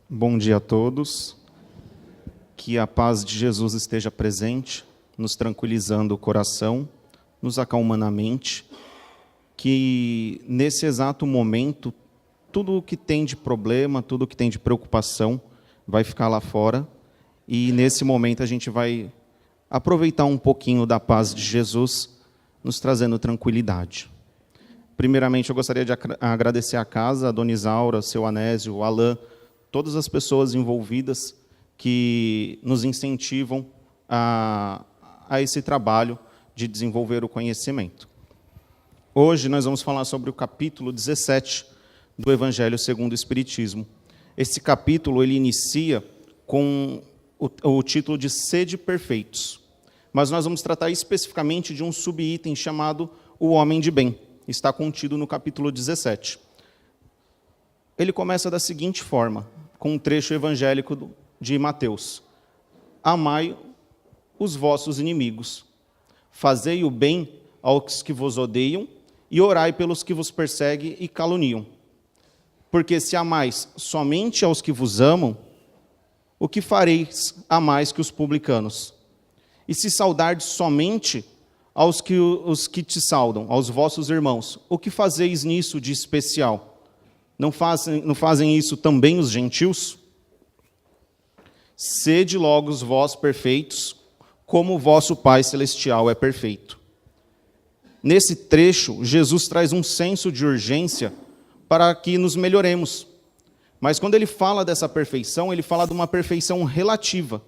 Bom dia a todos. Que a paz de Jesus esteja presente, nos tranquilizando o coração, nos acalmando a mente. Que nesse exato momento, tudo o que tem de problema, tudo o que tem de preocupação, vai ficar lá fora. E nesse momento a gente vai aproveitar um pouquinho da paz de Jesus, nos trazendo tranquilidade. Primeiramente, eu gostaria de agradecer a casa, a Dona Isaura, seu Anésio, o Alain, todas as pessoas envolvidas que nos incentivam a esse trabalho de desenvolver o conhecimento. Hoje nós vamos falar sobre o capítulo 17 do Evangelho segundo o Espiritismo. Esse capítulo ele inicia com o título de Sede Perfeitos, mas nós vamos tratar especificamente de um subitem chamado o Homem de Bem. Está contido no capítulo 17. Ele começa da seguinte forma, com um trecho evangélico de Mateus. Amai os vossos inimigos, fazei o bem aos que vos odeiam e orai pelos que vos perseguem e caluniam. Porque se amais somente aos que vos amam, o que fareis a mais que os publicanos? E se saudardes somente os que te saudam, aos vossos irmãos, o que fazeis nisso de especial? Não fazem isso também os gentios? Sede logo vós perfeitos, como o vosso Pai Celestial é perfeito. Nesse trecho, Jesus traz um senso de urgência para que nos melhoremos. Mas quando ele fala dessa perfeição, ele fala de uma perfeição relativa.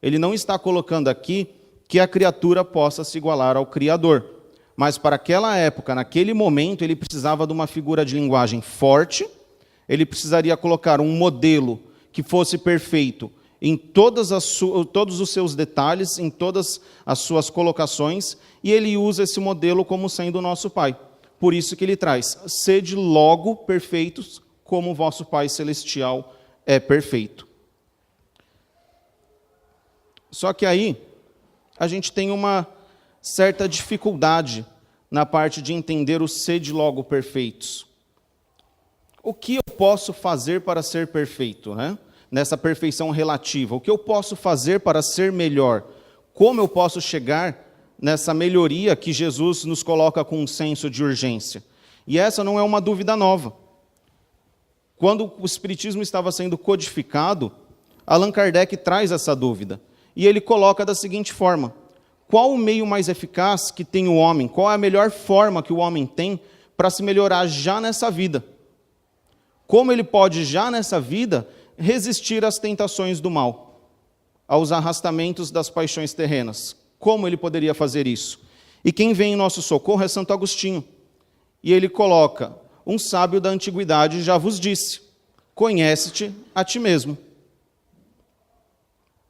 Ele não está colocando aqui que a criatura possa se igualar ao Criador. Mas para aquela época, naquele momento, ele precisava de uma figura de linguagem forte, ele precisaria colocar um modelo que fosse perfeito em todos os seus detalhes, em todas as suas colocações, e ele usa esse modelo como sendo o nosso Pai. Por isso que ele traz, sede logo perfeitos, como o vosso Pai Celestial é perfeito. Só que aí, a gente tem uma certa dificuldade na parte de entender o sede logo perfeitos. O que eu posso fazer para ser perfeito, né? Nessa perfeição relativa? O que eu posso fazer para ser melhor? Como eu posso chegar nessa melhoria que Jesus nos coloca com um senso de urgência? E essa não é uma dúvida nova. Quando o Espiritismo estava sendo codificado, Allan Kardec traz essa dúvida. E ele coloca da seguinte forma: qual o meio mais eficaz que tem o homem? Qual é a melhor forma que o homem tem para se melhorar já nessa vida? Como ele pode já nessa vida resistir às tentações do mal, aos arrastamentos das paixões terrenas? Como ele poderia fazer isso? E quem vem em nosso socorro é Santo Agostinho. E ele coloca: um sábio da antiguidade já vos disse, conhece-te a ti mesmo.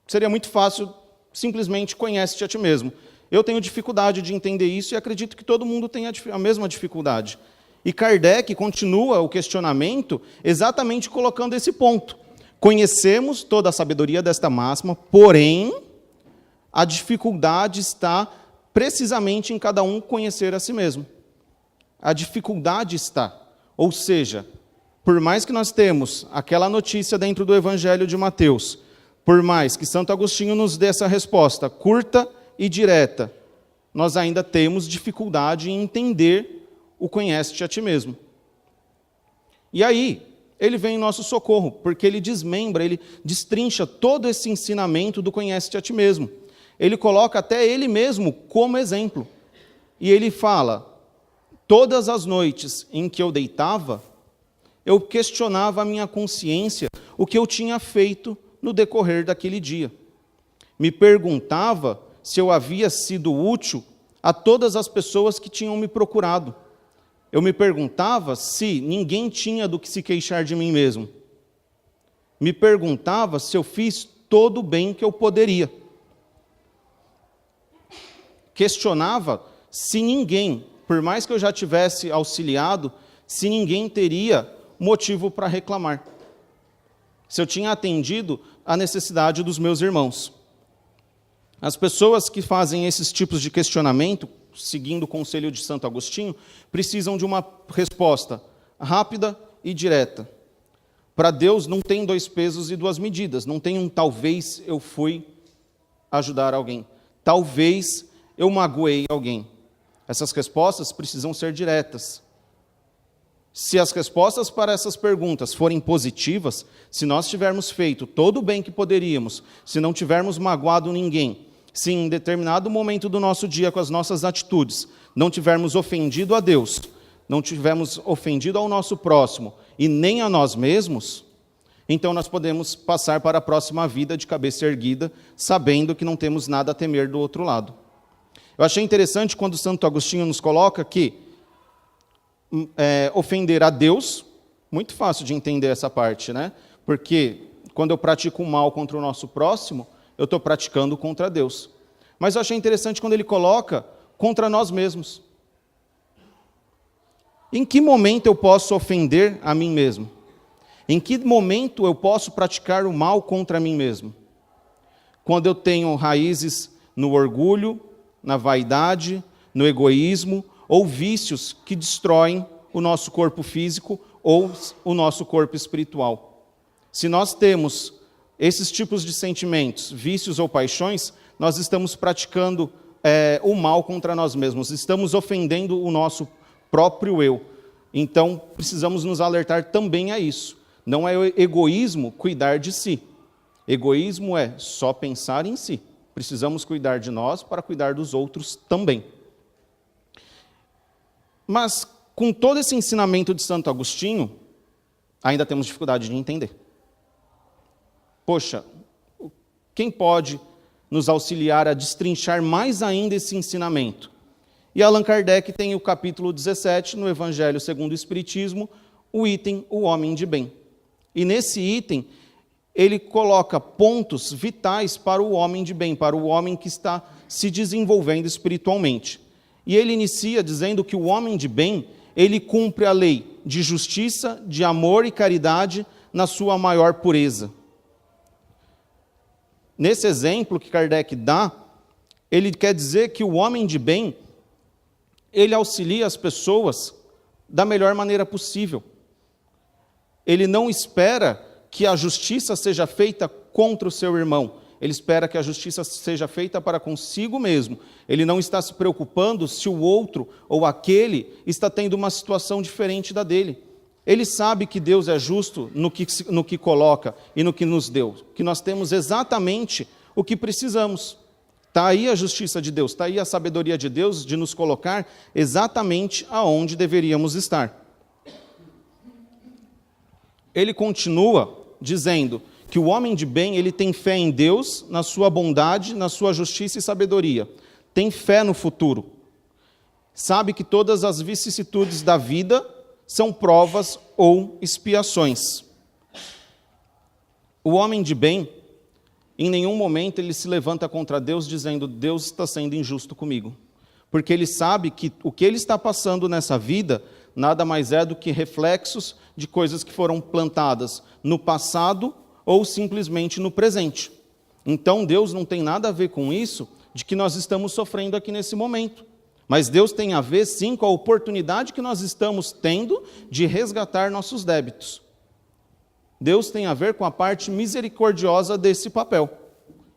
Seria muito fácil, simplesmente conhece-te a ti mesmo. Eu tenho dificuldade de entender isso e acredito que todo mundo tem a mesma dificuldade. E Kardec continua o questionamento exatamente colocando esse ponto. Conhecemos toda a sabedoria desta máxima, porém, a dificuldade está precisamente em cada um conhecer a si mesmo. A dificuldade está, ou seja, por mais que nós temos aquela notícia dentro do Evangelho de Mateus, por mais que Santo Agostinho nos dê essa resposta curta e direta, nós ainda temos dificuldade em entender o conhece-te a ti mesmo. E aí, ele vem em nosso socorro, porque ele desmembra, ele destrincha todo esse ensinamento do conhece-te a ti mesmo. Ele coloca até ele mesmo como exemplo. E ele fala: todas as noites em que eu deitava, eu questionava a minha consciência o que eu tinha feito no decorrer daquele dia. Me perguntava se eu havia sido útil a todas as pessoas que tinham me procurado. Eu me perguntava se ninguém tinha do que se queixar de mim mesmo. Me perguntava se eu fiz todo o bem que eu poderia. Questionava se ninguém, por mais que eu já tivesse auxiliado, se ninguém teria motivo para reclamar. Se eu tinha atendido à necessidade dos meus irmãos. As pessoas que fazem esses tipos de questionamento, seguindo o conselho de Santo Agostinho, precisam de uma resposta rápida e direta. Para Deus não tem dois pesos e duas medidas, não tem um talvez eu fui ajudar alguém, talvez eu magoei alguém. Essas respostas precisam ser diretas. Se as respostas para essas perguntas forem positivas, se nós tivermos feito todo o bem que poderíamos, se não tivermos magoado ninguém, se em determinado momento do nosso dia, com as nossas atitudes, não tivermos ofendido a Deus, não tivermos ofendido ao nosso próximo e nem a nós mesmos, então nós podemos passar para a próxima vida de cabeça erguida, sabendo que não temos nada a temer do outro lado. Eu achei interessante quando Santo Agostinho nos coloca que ofender a Deus, muito fácil de entender essa parte, né? Porque quando eu pratico o mal contra o nosso próximo, eu estou praticando contra Deus. Mas eu achei interessante quando ele coloca contra nós mesmos. Em que momento eu posso ofender a mim mesmo? Em que momento eu posso praticar o mal contra mim mesmo? Quando eu tenho raízes no orgulho, na vaidade, no egoísmo, ou vícios que destroem o nosso corpo físico ou o nosso corpo espiritual. Se nós temos esses tipos de sentimentos, vícios ou paixões, nós estamos praticando o mal contra nós mesmos, estamos ofendendo o nosso próprio eu. Então, precisamos nos alertar também a isso. Não é egoísmo cuidar de si. Egoísmo é só pensar em si. Precisamos cuidar de nós para cuidar dos outros também. Mas, com todo esse ensinamento de Santo Agostinho, ainda temos dificuldade de entender. Poxa, quem pode nos auxiliar a destrinchar mais ainda esse ensinamento? E Allan Kardec tem o capítulo 17, no Evangelho segundo o Espiritismo, o item O Homem de Bem. E nesse item, ele coloca pontos vitais para o homem de bem, para o homem que está se desenvolvendo espiritualmente. E ele inicia dizendo que o homem de bem, ele cumpre a lei de justiça, de amor e caridade na sua maior pureza. Nesse exemplo que Kardec dá, ele quer dizer que o homem de bem, ele auxilia as pessoas da melhor maneira possível. Ele não espera que a justiça seja feita contra o seu irmão. Ele espera que a justiça seja feita para consigo mesmo. Ele não está se preocupando se o outro ou aquele está tendo uma situação diferente da dele. Ele sabe que Deus é justo no que coloca e no que nos deu, que nós temos exatamente o que precisamos. Está aí a justiça de Deus, está aí a sabedoria de Deus de nos colocar exatamente aonde deveríamos estar. Ele continua dizendo que o homem de bem, ele tem fé em Deus, na sua bondade, na sua justiça e sabedoria. Tem fé no futuro. Sabe que todas as vicissitudes da vida são provas ou expiações. O homem de bem, em nenhum momento ele se levanta contra Deus dizendo, Deus está sendo injusto comigo. Porque ele sabe que o que ele está passando nessa vida nada mais é do que reflexos de coisas que foram plantadas no passado ou simplesmente no presente. Então Deus não tem nada a ver com isso de que nós estamos sofrendo aqui nesse momento. Mas Deus tem a ver sim com a oportunidade que nós estamos tendo de resgatar nossos débitos. Deus tem a ver com a parte misericordiosa desse papel,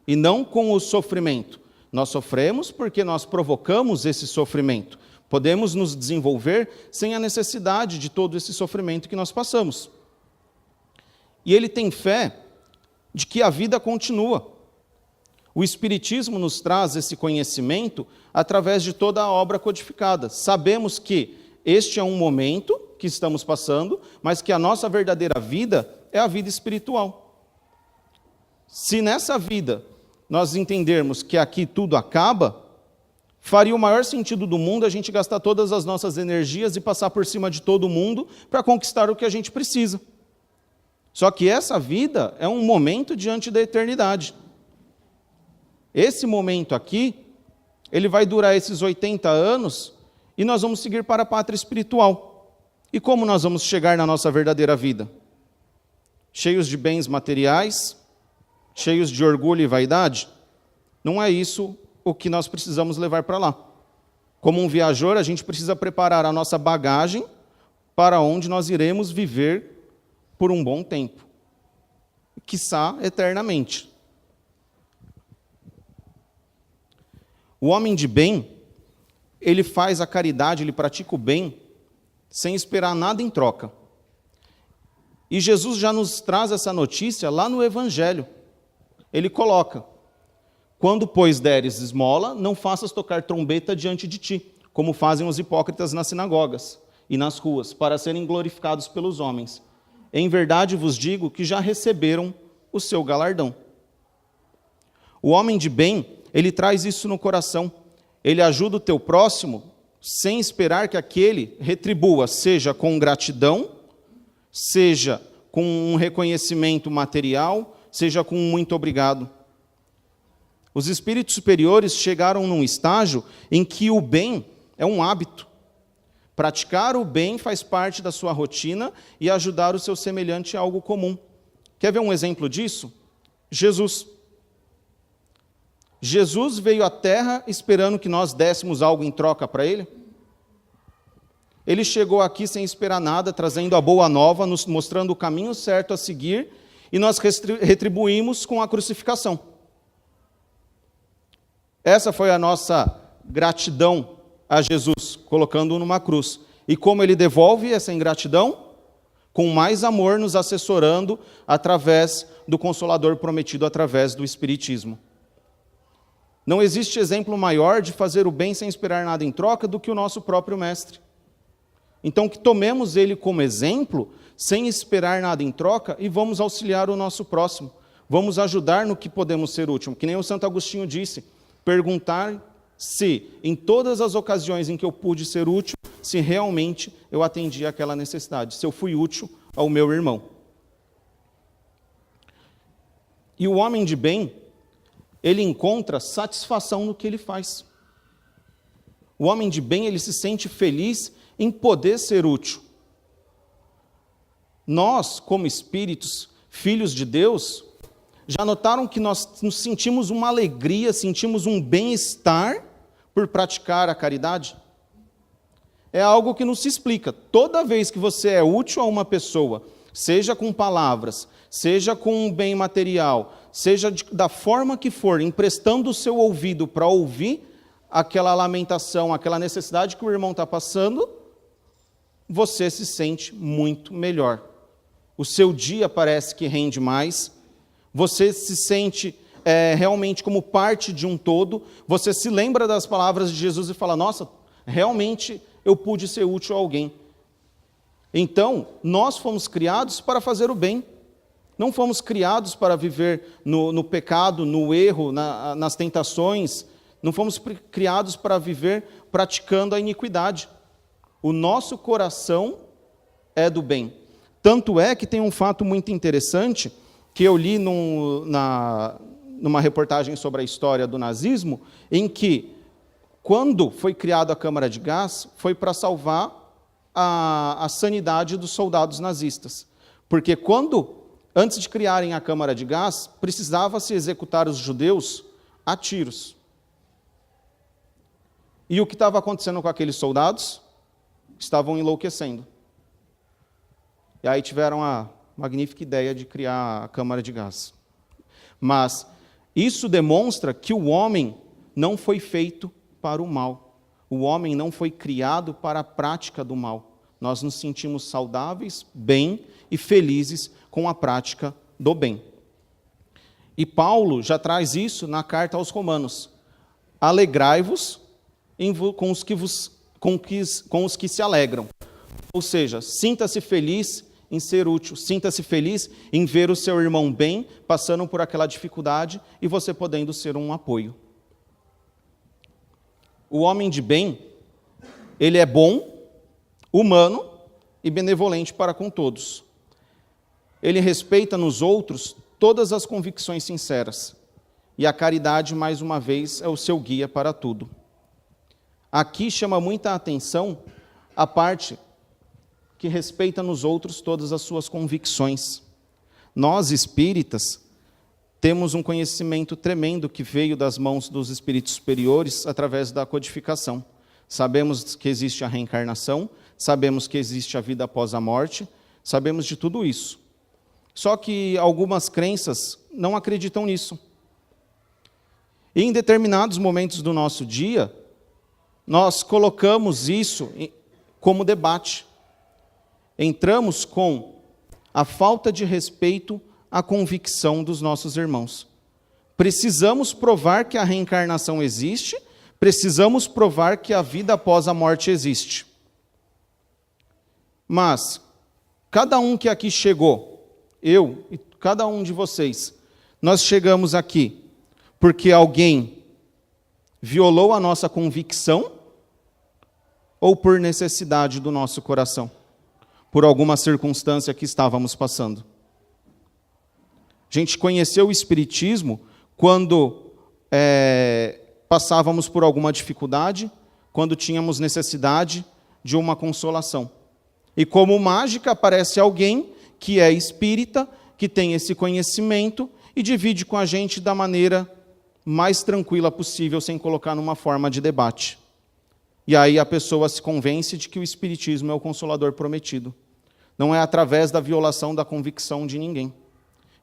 e não com o sofrimento. Nós sofremos porque nós provocamos esse sofrimento. Podemos nos desenvolver sem a necessidade de todo esse sofrimento que nós passamos. E ele tem fé de que a vida continua. O Espiritismo nos traz esse conhecimento através de toda a obra codificada. Sabemos que este é um momento que estamos passando, mas que a nossa verdadeira vida é a vida espiritual. Se nessa vida nós entendermos que aqui tudo acaba, faria o maior sentido do mundo a gente gastar todas as nossas energias e passar por cima de todo mundo para conquistar o que a gente precisa. Só que essa vida é um momento diante da eternidade. Esse momento aqui, ele vai durar esses 80 anos e nós vamos seguir para a pátria espiritual. E como nós vamos chegar na nossa verdadeira vida? Cheios de bens materiais, cheios de orgulho e vaidade? Não é isso o que nós precisamos levar para lá. Como um viajor, a gente precisa preparar a nossa bagagem para onde nós iremos viver por um bom tempo, quiçá eternamente. O homem de bem, ele faz a caridade, ele pratica o bem, sem esperar nada em troca. E Jesus já nos traz essa notícia lá no Evangelho. Ele coloca: quando, pois, deres esmola, não faças tocar trombeta diante de ti, como fazem os hipócritas nas sinagogas e nas ruas, para serem glorificados pelos homens. Em verdade vos digo que já receberam o seu galardão. O homem de bem, ele traz isso no coração. Ele ajuda o teu próximo sem esperar que aquele retribua, seja com gratidão, seja com um reconhecimento material, seja com um muito obrigado. Os espíritos superiores chegaram num estágio em que o bem é um hábito. Praticar o bem faz parte da sua rotina e ajudar o seu semelhante é algo comum. Quer ver um exemplo disso? Jesus. Jesus veio à Terra esperando que nós dessemos algo em troca para Ele? Ele chegou aqui sem esperar nada, trazendo a boa nova, nos mostrando o caminho certo a seguir, e nós retribuímos com a crucificação. Essa foi a nossa gratidão a Jesus, colocando-o numa cruz. E como Ele devolve essa ingratidão? Com mais amor, nos assessorando através do Consolador prometido, através do Espiritismo. Não existe exemplo maior de fazer o bem sem esperar nada em troca do que o nosso próprio Mestre. Então, que tomemos ele como exemplo, sem esperar nada em troca, e vamos auxiliar o nosso próximo. Vamos ajudar no que podemos ser útil. Que nem o Santo Agostinho disse, perguntar se, em todas as ocasiões em que eu pude ser útil, se realmente eu atendi àquela necessidade, se eu fui útil ao meu irmão. E o homem de bem, ele encontra satisfação no que ele faz. O homem de bem, ele se sente feliz em poder ser útil. Nós, como espíritos, filhos de Deus, já notaram que nós nos sentimos uma alegria, sentimos um bem-estar por praticar a caridade? É algo que não se explica. Toda vez que você é útil a uma pessoa, seja com palavras, seja com um bem material, seja da forma que for, emprestando o seu ouvido para ouvir aquela lamentação, aquela necessidade que o irmão está passando, você se sente muito melhor. O seu dia parece que rende mais, você se sente realmente como parte de um todo, você se lembra das palavras de Jesus e fala, nossa, realmente eu pude ser útil a alguém. Então, nós fomos criados para fazer o bem. Não fomos criados para viver no pecado, no erro, nas tentações. Não fomos criados para viver praticando a iniquidade. O nosso coração é do bem. Tanto é que tem um fato muito interessante que eu li numa reportagem sobre a história do nazismo, em que, quando foi criada a câmara de gás, foi para salvar a sanidade dos soldados nazistas. Porque antes de criarem a câmara de gás, precisava-se executar os judeus a tiros. E o que estava acontecendo com aqueles soldados? Estavam enlouquecendo. E aí tiveram a magnífica ideia de criar a câmara de gás. Mas isso demonstra que o homem não foi feito para o mal. O homem não foi criado para a prática do mal. Nós nos sentimos saudáveis, bem e felizes com a prática do bem. E Paulo já traz isso na carta aos Romanos. Alegrai-vos com os que se alegram. Ou seja, sinta-se feliz em ser útil, sinta-se feliz em ver o seu irmão bem, passando por aquela dificuldade e você podendo ser um apoio. O homem de bem, ele é bom, humano e benevolente para com todos. Ele respeita nos outros todas as convicções sinceras. E a caridade, mais uma vez, é o seu guia para tudo. Aqui chama muita atenção a parte que respeita nos outros todas as suas convicções. Nós, espíritas, temos um conhecimento tremendo que veio das mãos dos espíritos superiores através da codificação. Sabemos que existe a reencarnação, sabemos que existe a vida após a morte, sabemos de tudo isso. Só que algumas crenças não acreditam nisso. E em determinados momentos do nosso dia, nós colocamos isso como debate. Entramos com a falta de respeito à convicção dos nossos irmãos. Precisamos provar que a reencarnação existe, precisamos provar que a vida após a morte existe. Mas, cada um que aqui chegou, eu e cada um de vocês, nós chegamos aqui porque alguém violou a nossa convicção ou por necessidade do nosso coração, por alguma circunstância que estávamos passando. A gente conheceu o Espiritismo quando passávamos por alguma dificuldade, quando tínhamos necessidade de uma consolação. E como mágica aparece alguém que é espírita, que tem esse conhecimento e divide com a gente da maneira mais tranquila possível, sem colocar numa forma de debate. E aí a pessoa se convence de que o Espiritismo é o Consolador prometido. Não é através da violação da convicção de ninguém.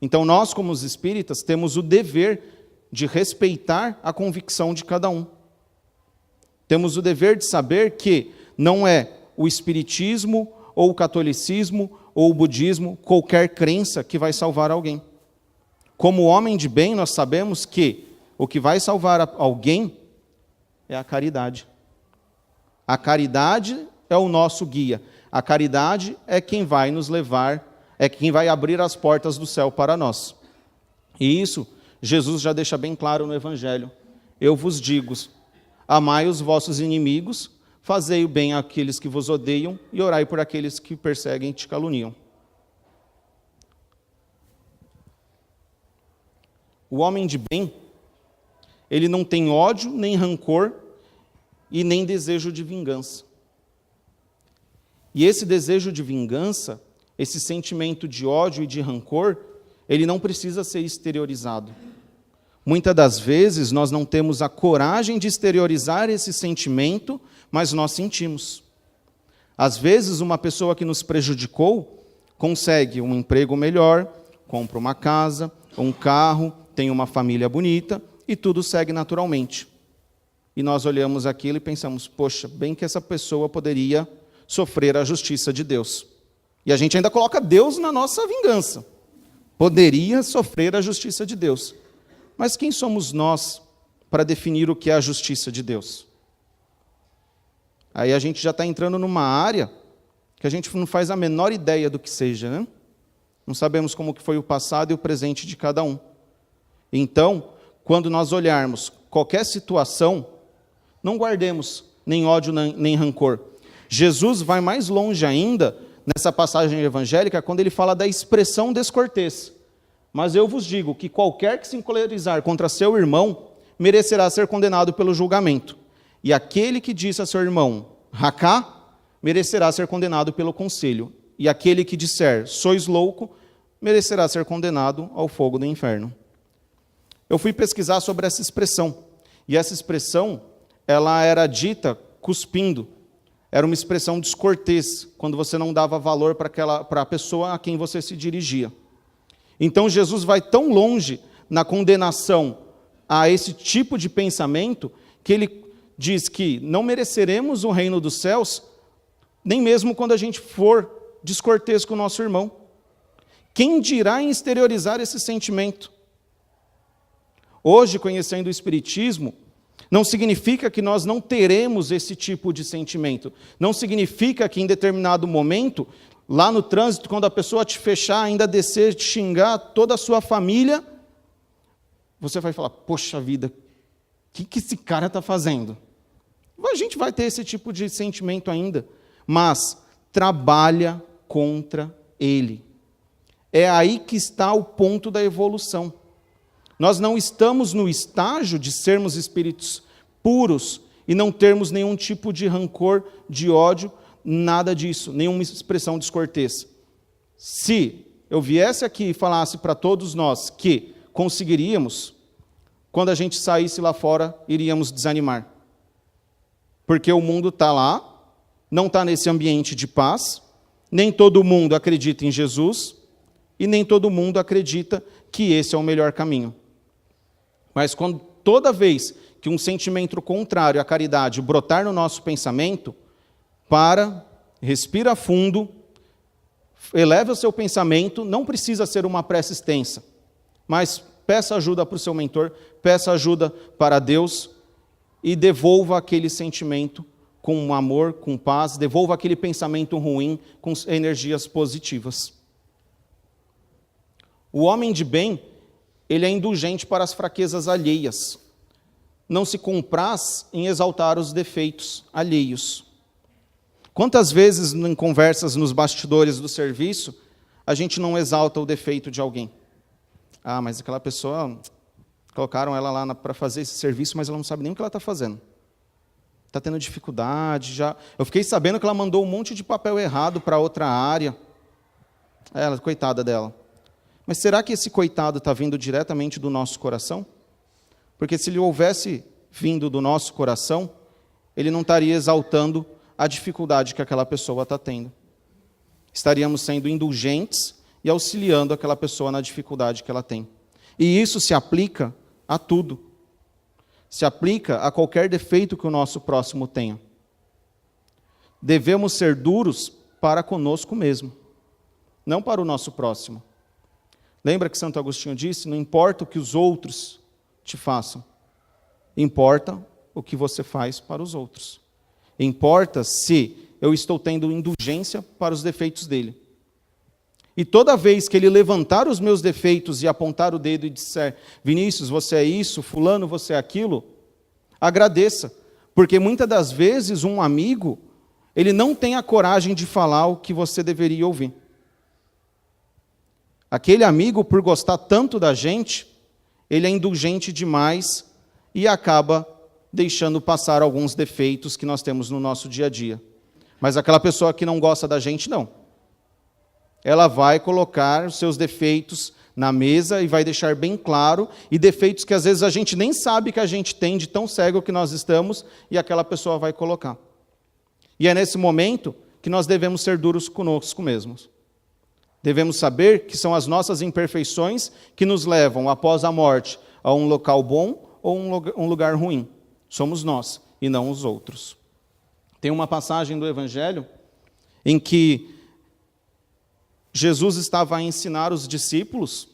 Então nós, como os espíritas, temos o dever de respeitar a convicção de cada um. Temos o dever de saber que não é o Espiritismo, ou o catolicismo, ou o budismo, qualquer crença que vai salvar alguém. Como homem de bem, nós sabemos que o que vai salvar alguém é a caridade. A caridade é o nosso guia. A caridade é quem vai nos levar, é quem vai abrir as portas do céu para nós. E isso, Jesus já deixa bem claro no Evangelho. Eu vos digo, amai os vossos inimigos, fazei o bem àqueles que vos odeiam e orai por aqueles que perseguem e te caluniam. O homem de bem, ele não tem ódio, nem rancor e nem desejo de vingança. E esse desejo de vingança, esse sentimento de ódio e de rancor, ele não precisa ser exteriorizado. Muitas das vezes nós não temos a coragem de exteriorizar esse sentimento, mas nós sentimos. Às vezes uma pessoa que nos prejudicou consegue um emprego melhor, compra uma casa, um carro, tem uma família bonita e tudo segue naturalmente. E nós olhamos aquilo e pensamos, poxa, bem que essa pessoa poderia sofrer a justiça de Deus. E a gente ainda coloca Deus na nossa vingança. Poderia sofrer a justiça de Deus. Mas quem somos nós para definir o que é a justiça de Deus? Aí a gente já está entrando numa área que a gente não faz a menor ideia do que seja, né? Não sabemos como que foi o passado e o presente de cada um. Então, quando nós olharmos qualquer situação, não guardemos nem ódio nem rancor. Jesus vai mais longe ainda nessa passagem evangélica quando ele fala da expressão descortês. Mas eu vos digo que qualquer que se encolerizar contra seu irmão merecerá ser condenado pelo julgamento. E aquele que disse a seu irmão, racá, merecerá ser condenado pelo conselho. E aquele que disser, sois louco, merecerá ser condenado ao fogo do inferno. Eu fui pesquisar sobre essa expressão. E essa expressão, ela era dita cuspindo. Era uma expressão descortês, quando você não dava valor para a pessoa a quem você se dirigia. Então Jesus vai tão longe na condenação a esse tipo de pensamento, que ele diz que não mereceremos o reino dos céus, nem mesmo quando a gente for descortês com o nosso irmão. Quem dirá em exteriorizar esse sentimento? Hoje, conhecendo o Espiritismo, não significa que nós não teremos esse tipo de sentimento. Não significa que em determinado momento, lá no trânsito, quando a pessoa te fechar, ainda descer, te xingar, toda a sua família, você vai falar, poxa vida, o que esse cara está fazendo? A gente vai ter esse tipo de sentimento ainda, mas trabalha contra ele. É aí que está o ponto da evolução. Nós não estamos no estágio de sermos espíritos puros e não termos nenhum tipo de rancor, de ódio, nada disso, nenhuma expressão descortês. Se eu viesse aqui e falasse para todos nós que conseguiríamos, quando a gente saísse lá fora, iríamos desanimar. Porque o mundo está lá, não está nesse ambiente de paz, nem todo mundo acredita em Jesus, e nem todo mundo acredita que esse é o melhor caminho. Mas toda vez que um sentimento contrário à caridade brotar no nosso pensamento, respira fundo, eleva o seu pensamento, não precisa ser uma prece extensa, mas peça ajuda para o seu mentor, peça ajuda para Deus e devolva aquele sentimento com amor, com paz, devolva aquele pensamento ruim com energias positivas. O homem de bem, ele é indulgente para as fraquezas alheias. Não se compraz em exaltar os defeitos alheios. Quantas vezes, em conversas nos bastidores do serviço, a gente não exalta o defeito de alguém? Ah, mas aquela pessoa, colocaram ela lá para fazer esse serviço, mas ela não sabe nem o que ela está fazendo. Está tendo dificuldade, já. Eu fiquei sabendo que ela mandou um monte de papel errado para outra área. Ela, coitada dela. Mas será que esse coitado está vindo diretamente do nosso coração? Porque se ele houvesse vindo do nosso coração, ele não estaria exaltando a dificuldade que aquela pessoa está tendo. Estaríamos sendo indulgentes e auxiliando aquela pessoa na dificuldade que ela tem. E isso se aplica a tudo. Se aplica a qualquer defeito que o nosso próximo tenha. Devemos ser duros para conosco mesmo, não para o nosso próximo. Lembra que Santo Agostinho disse, não importa o que os outros te façam, importa o que você faz para os outros. Importa se eu estou tendo indulgência para os defeitos dele. E toda vez que ele levantar os meus defeitos e apontar o dedo e disser, Vinícius, você é isso, fulano, você é aquilo, agradeça. Porque muitas das vezes um amigo, ele não tem a coragem de falar o que você deveria ouvir. Aquele amigo, por gostar tanto da gente, ele é indulgente demais e acaba deixando passar alguns defeitos que nós temos no nosso dia a dia. Mas aquela pessoa que não gosta da gente, não. Ela vai colocar os seus defeitos na mesa e vai deixar bem claro, e defeitos que às vezes a gente nem sabe que a gente tem, de tão cego que nós estamos, e aquela pessoa vai colocar. E é nesse momento que nós devemos ser duros conosco mesmos. Devemos saber que são as nossas imperfeições que nos levam, após a morte, a um local bom ou um lugar ruim. Somos nós, e não os outros. Tem uma passagem do Evangelho em que Jesus estava a ensinar os discípulos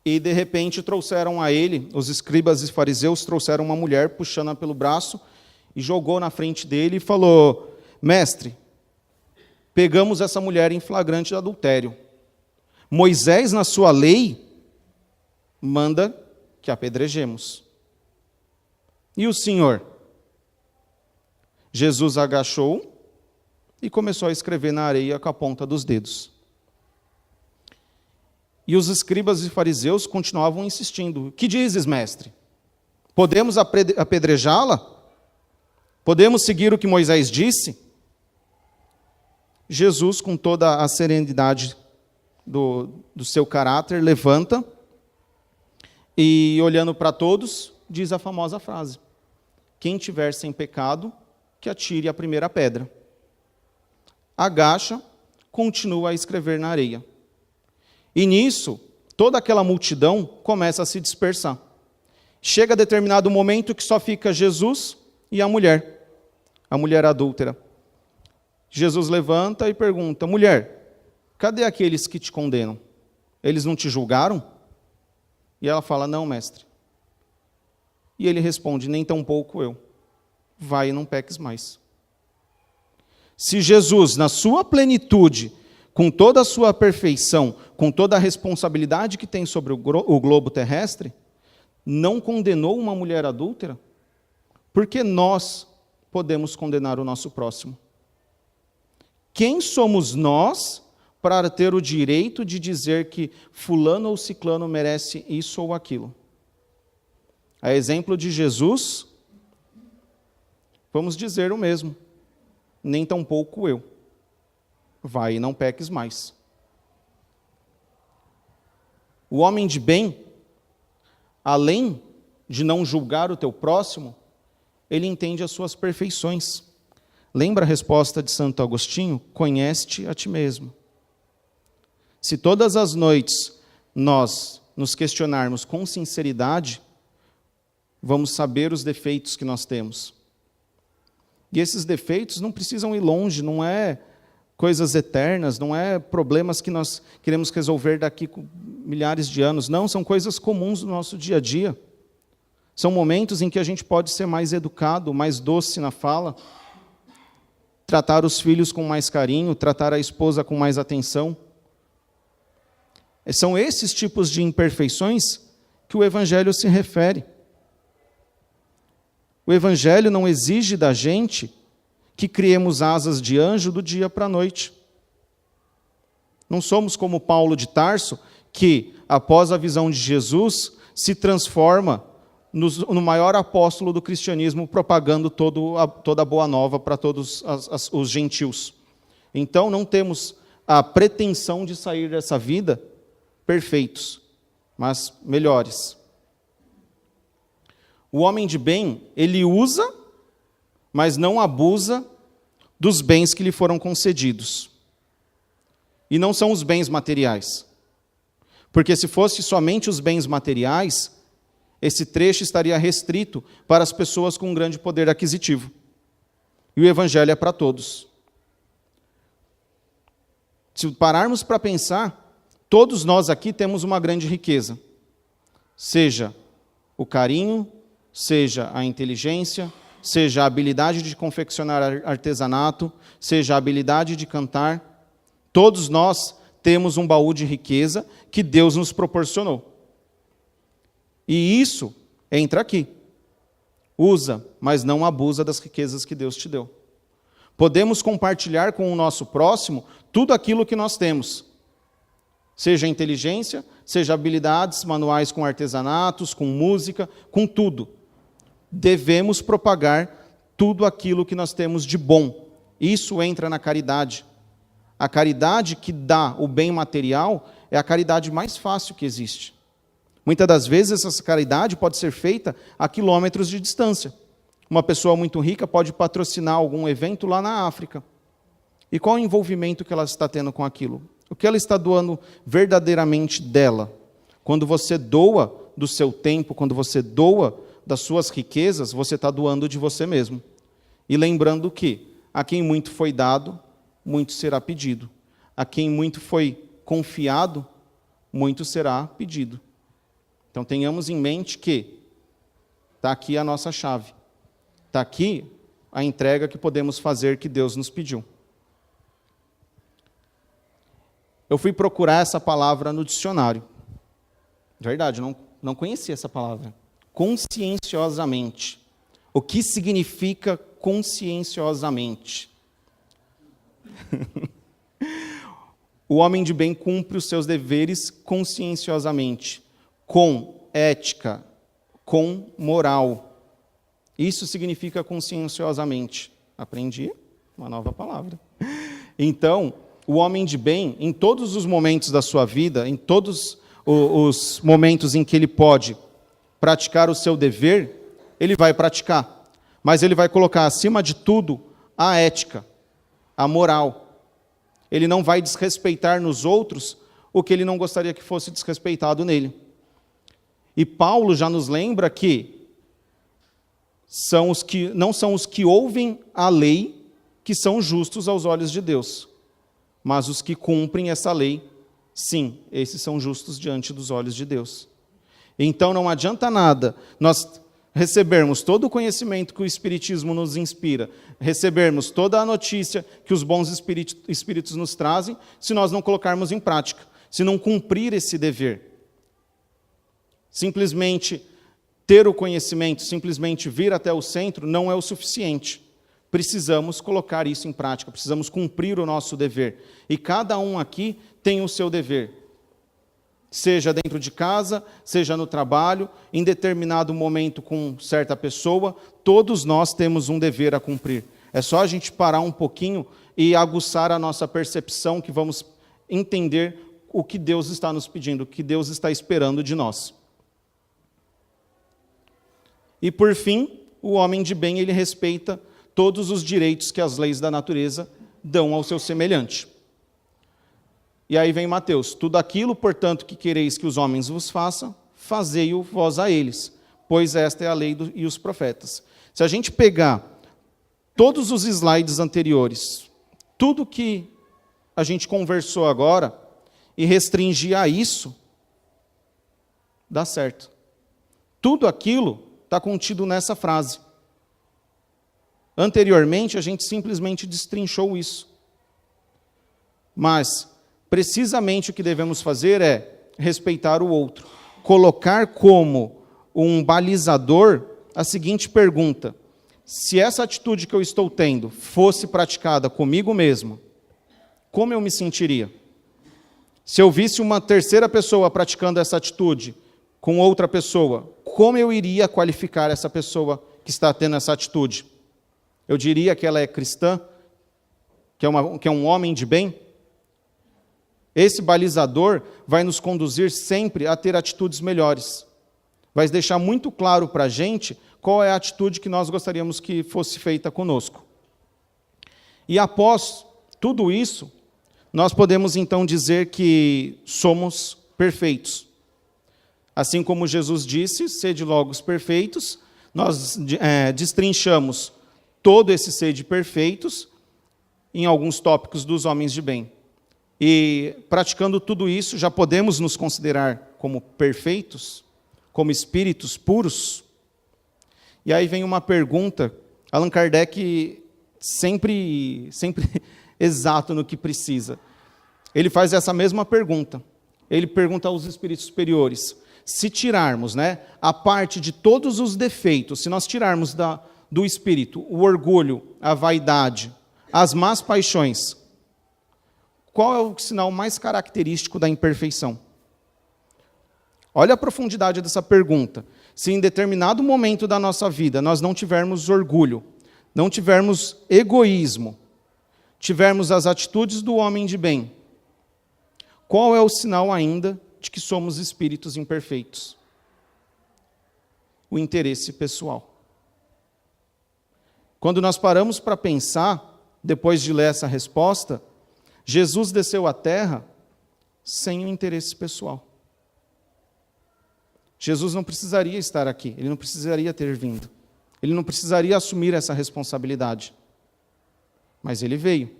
e, de repente, trouxeram a ele, os escribas e fariseus trouxeram uma mulher puxando-a pelo braço e jogou na frente dele e falou, mestre, pegamos essa mulher em flagrante de adultério. Moisés, na sua lei, manda que apedrejemos. E o Senhor? Jesus agachou e começou a escrever na areia com a ponta dos dedos. E os escribas e fariseus continuavam insistindo. Que dizes, mestre? Podemos apedrejá-la? Podemos seguir o que Moisés disse? Jesus, com toda a serenidade do seu caráter, levanta e, olhando para todos, diz a famosa frase: quem tiver sem pecado, que atire a primeira pedra. Agacha, continua a escrever na areia. E nisso, toda aquela multidão começa a se dispersar. Chega a determinado momento que só fica Jesus e a mulher adúltera. Jesus levanta e pergunta, mulher, cadê aqueles que te condenam? Eles não te julgaram? E ela fala, não, mestre. E ele responde, nem tampouco eu. Vai e não peques mais. Se Jesus, na sua plenitude, com toda a sua perfeição, com toda a responsabilidade que tem sobre o globo terrestre, não condenou uma mulher adúltera, por que nós podemos condenar o nosso próximo? Quem somos nós para ter o direito de dizer que fulano ou ciclano merece isso ou aquilo? A exemplo de Jesus, vamos dizer o mesmo, nem tampouco eu. Vai e não peques mais. O homem de bem, além de não julgar o teu próximo, ele entende as suas perfeições. Lembra a resposta de Santo Agostinho? Conhece-te a ti mesmo. Se todas as noites nós nos questionarmos com sinceridade, vamos saber os defeitos que nós temos. E esses defeitos não precisam ir longe, não é coisas eternas, não é problemas que nós queremos resolver daqui com milhares de anos. Não, são coisas comuns do nosso dia a dia. São momentos em que a gente pode ser mais educado, mais doce na fala, tratar os filhos com mais carinho, tratar a esposa com mais atenção. São esses tipos de imperfeições que o Evangelho se refere. O Evangelho não exige da gente que criemos asas de anjo do dia para a noite. Não somos como Paulo de Tarso, que, após a visão de Jesus, se transforma no maior apóstolo do cristianismo, propagando toda a boa nova para todos os gentios. Então, não temos a pretensão de sair dessa vida perfeitos, mas melhores. O homem de bem, ele usa, mas não abusa dos bens que lhe foram concedidos. E não são os bens materiais. Porque se fosse somente os bens materiais, esse trecho estaria restrito para as pessoas com um grande poder aquisitivo. E o Evangelho é para todos. Se pararmos para pensar, todos nós aqui temos uma grande riqueza. Seja o carinho, seja a inteligência, seja a habilidade de confeccionar artesanato, seja a habilidade de cantar. Todos nós temos um baú de riqueza que Deus nos proporcionou. E isso entra aqui. Usa, mas não abusa das riquezas que Deus te deu. Podemos compartilhar com o nosso próximo tudo aquilo que nós temos. Seja inteligência, seja habilidades manuais com artesanatos, com música, com tudo. Devemos propagar tudo aquilo que nós temos de bom. Isso entra na caridade. A caridade que dá o bem material é a caridade mais fácil que existe. Muitas das vezes essa caridade pode ser feita a quilômetros de distância. Uma pessoa muito rica pode patrocinar algum evento lá na África. E qual o envolvimento que ela está tendo com aquilo? O que ela está doando verdadeiramente dela? Quando você doa do seu tempo, quando você doa das suas riquezas, você está doando de você mesmo. E lembrando que a quem muito foi dado, muito será pedido. A quem muito foi confiado, muito será pedido. Então tenhamos em mente que está aqui a nossa chave. Está aqui a entrega que podemos fazer que Deus nos pediu. Eu fui procurar essa palavra no dicionário. Verdade, não conhecia essa palavra. Conscienciosamente. O que significa conscienciosamente? O homem de bem cumpre os seus deveres conscienciosamente, com ética, com moral. Isso significa conscienciosamente. Aprendi uma nova palavra. Então, o homem de bem, em todos os momentos da sua vida, em todos os momentos em que ele pode praticar o seu dever, ele vai praticar. Mas ele vai colocar acima de tudo a ética, a moral. Ele não vai desrespeitar nos outros o que ele não gostaria que fosse desrespeitado nele. E Paulo já nos lembra que não são os que ouvem a lei que são justos aos olhos de Deus, mas os que cumprem essa lei, sim, esses são justos diante dos olhos de Deus. Então não adianta nada nós recebermos todo o conhecimento que o Espiritismo nos inspira, recebermos toda a notícia que os bons espíritos nos trazem, se nós não colocarmos em prática, se não cumprir esse dever. Simplesmente ter o conhecimento, simplesmente vir até o centro, não é o suficiente. Precisamos colocar isso em prática, precisamos cumprir o nosso dever. E cada um aqui tem o seu dever. Seja dentro de casa, seja no trabalho, em determinado momento com certa pessoa, todos nós temos um dever a cumprir. É só a gente parar um pouquinho e aguçar a nossa percepção que vamos entender o que Deus está nos pedindo, o que Deus está esperando de nós. E por fim, o homem de bem, ele respeita todos os direitos que as leis da natureza dão ao seu semelhante. E aí vem Mateus: tudo aquilo, portanto, que quereis que os homens vos façam, fazei-o vós a eles, pois esta é a lei e os profetas. Se a gente pegar todos os slides anteriores, tudo que a gente conversou agora, e restringir a isso, dá certo. Tudo aquilo está contido nessa frase. Anteriormente, a gente simplesmente destrinchou isso. Mas, precisamente o que devemos fazer é respeitar o outro. Colocar como um balizador a seguinte pergunta: se essa atitude que eu estou tendo fosse praticada comigo mesmo, como eu me sentiria? Se eu visse uma terceira pessoa praticando essa atitude com outra pessoa, como eu iria qualificar essa pessoa que está tendo essa atitude? Eu diria que ela é cristã, que é um homem de bem? Esse balizador vai nos conduzir sempre a ter atitudes melhores. Vai deixar muito claro para a gente qual é a atitude que nós gostaríamos que fosse feita conosco. E após tudo isso, nós podemos então dizer que somos perfeitos. Assim como Jesus disse: sede logo os perfeitos, nós destrinchamos todo esse sede perfeitos em alguns tópicos dos homens de bem. E praticando tudo isso, já podemos nos considerar como perfeitos, como espíritos puros? E aí vem uma pergunta, Allan Kardec sempre exato no que precisa. Ele faz essa mesma pergunta. Ele pergunta aos espíritos superiores: se tirarmos, a parte de todos os defeitos, se nós tirarmos do espírito o orgulho, a vaidade, as más paixões, qual é o sinal mais característico da imperfeição? Olha a profundidade dessa pergunta. Se em determinado momento da nossa vida nós não tivermos orgulho, não tivermos egoísmo, tivermos as atitudes do homem de bem, qual é o sinal ainda de que somos espíritos imperfeitos? O interesse pessoal. Quando nós paramos para pensar, depois de ler essa resposta, Jesus desceu à terra sem o interesse pessoal. Jesus não precisaria estar aqui, ele não precisaria ter vindo, ele não precisaria assumir essa responsabilidade. Mas ele veio,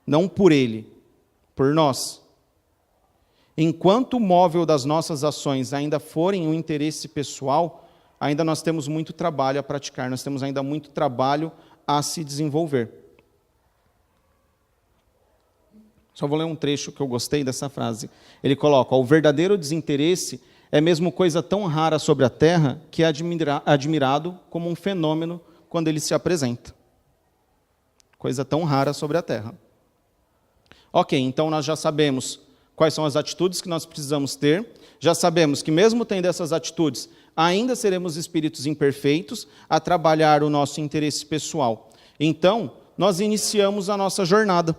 não por ele, por nós. Enquanto o móvel das nossas ações ainda forem o interesse pessoal, ainda nós temos muito trabalho a praticar, nós temos ainda muito trabalho a se desenvolver. Só vou ler um trecho que eu gostei dessa frase. Ele coloca: o verdadeiro desinteresse é mesmo coisa tão rara sobre a terra que é admirado como um fenômeno quando ele se apresenta. Coisa tão rara sobre a terra. Ok, então nós já sabemos quais são as atitudes que nós precisamos ter, já sabemos que mesmo tendo essas atitudes, ainda seremos espíritos imperfeitos a trabalhar o nosso interesse pessoal. Então, nós iniciamos a nossa jornada.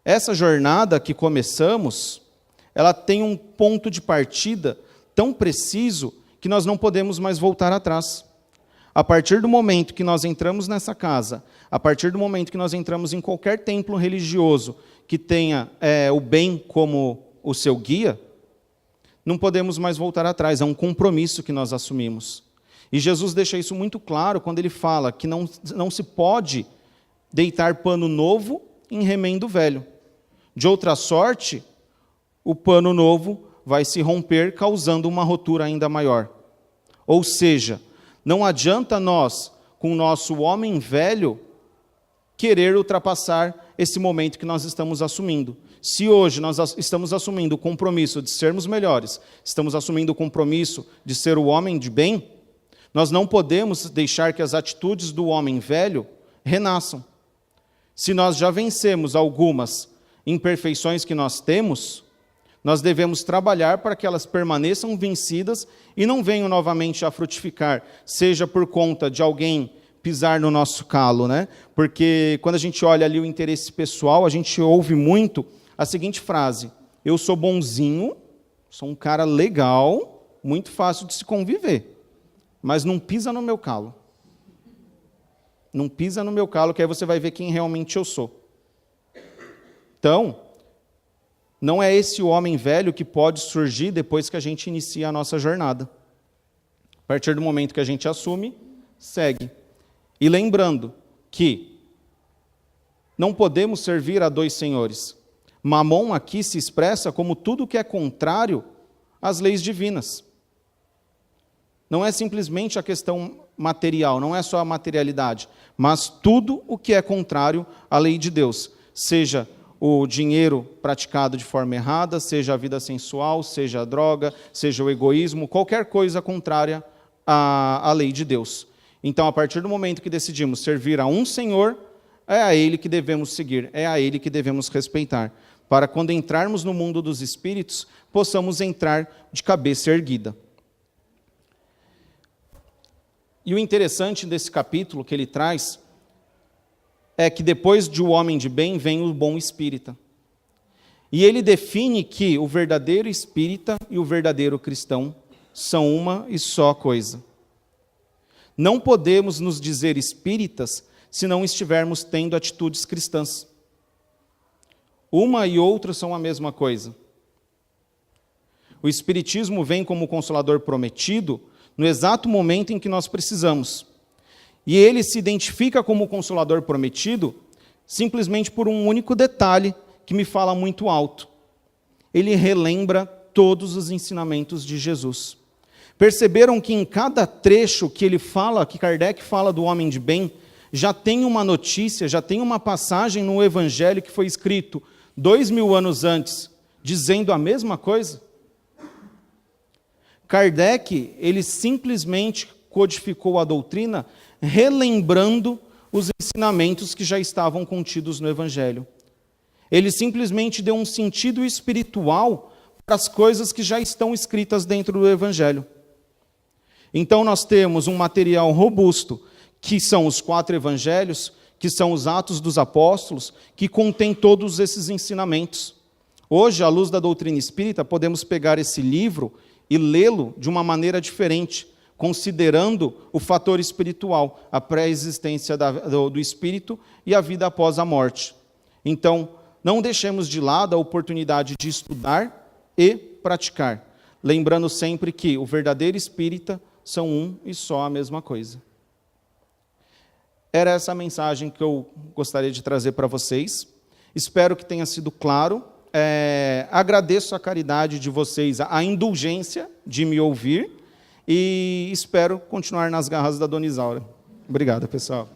Essa jornada que começamos, ela tem um ponto de partida tão preciso que nós não podemos mais voltar atrás. A partir do momento que nós entramos nessa casa, a partir do momento que nós entramos em qualquer templo religioso que tenha o bem como o seu guia, não podemos mais voltar atrás, é um compromisso que nós assumimos. E Jesus deixa isso muito claro quando ele fala que não se pode deitar pano novo em remendo velho. De outra sorte, o pano novo vai se romper, causando uma rotura ainda maior. Ou seja, não adianta nós, com o nosso homem velho, querer ultrapassar esse momento que nós estamos assumindo. Se hoje nós estamos assumindo o compromisso de sermos melhores, estamos assumindo o compromisso de ser o homem de bem, nós não podemos deixar que as atitudes do homem velho renasçam. Se nós já vencemos algumas imperfeições que nós temos, nós devemos trabalhar para que elas permaneçam vencidas e não venham novamente a frutificar, seja por conta de alguém pisar no nosso calo, Porque quando a gente olha ali o interesse pessoal, a gente ouve muito a seguinte frase: eu sou bonzinho, sou um cara legal, muito fácil de se conviver, mas não pisa no meu calo. Não pisa no meu calo, que aí você vai ver quem realmente eu sou. Então, não é esse o homem velho que pode surgir depois que a gente inicia a nossa jornada. A partir do momento que a gente assume, segue. E lembrando que não podemos servir a dois senhores. Mamon aqui se expressa como tudo que é contrário às leis divinas. Não é simplesmente a questão material, não é só a materialidade, mas tudo o que é contrário à lei de Deus, seja o dinheiro praticado de forma errada, seja a vida sensual, seja a droga, seja o egoísmo, qualquer coisa contrária à lei de Deus. Então, a partir do momento que decidimos servir a um Senhor, é a Ele que devemos seguir, é a Ele que devemos respeitar, para quando entrarmos no mundo dos espíritos, possamos entrar de cabeça erguida. E o interessante desse capítulo que ele traz é que depois de o homem de bem vem o bom espírita. E ele define que o verdadeiro espírita e o verdadeiro cristão são uma e só coisa. Não podemos nos dizer espíritas se não estivermos tendo atitudes cristãs. Uma e outra são a mesma coisa. O espiritismo vem como consolador prometido no exato momento em que nós precisamos. E ele se identifica como consolador prometido simplesmente por um único detalhe que me fala muito alto. Ele relembra todos os ensinamentos de Jesus. Perceberam que em cada trecho que ele fala, que Kardec fala do homem de bem, já tem uma notícia, já tem uma passagem no Evangelho que foi escrito 2000 anos antes, dizendo a mesma coisa? Kardec, ele simplesmente codificou a doutrina relembrando os ensinamentos que já estavam contidos no Evangelho. Ele simplesmente deu um sentido espiritual para as coisas que já estão escritas dentro do Evangelho. Então nós temos um material robusto, que são os 4 Evangelhos, que são os Atos dos Apóstolos, que contém todos esses ensinamentos. Hoje, à luz da doutrina espírita, podemos pegar esse livro e lê-lo de uma maneira diferente, considerando o fator espiritual, a pré-existência do espírito e a vida após a morte. Então, não deixemos de lado a oportunidade de estudar e praticar, lembrando sempre que o verdadeiro espírita são um e só a mesma coisa. Era essa a mensagem que eu gostaria de trazer para vocês. Espero que tenha sido claro. Agradeço a caridade de vocês, a indulgência de me ouvir e espero continuar nas garras da Dona Isaura. Obrigado, pessoal.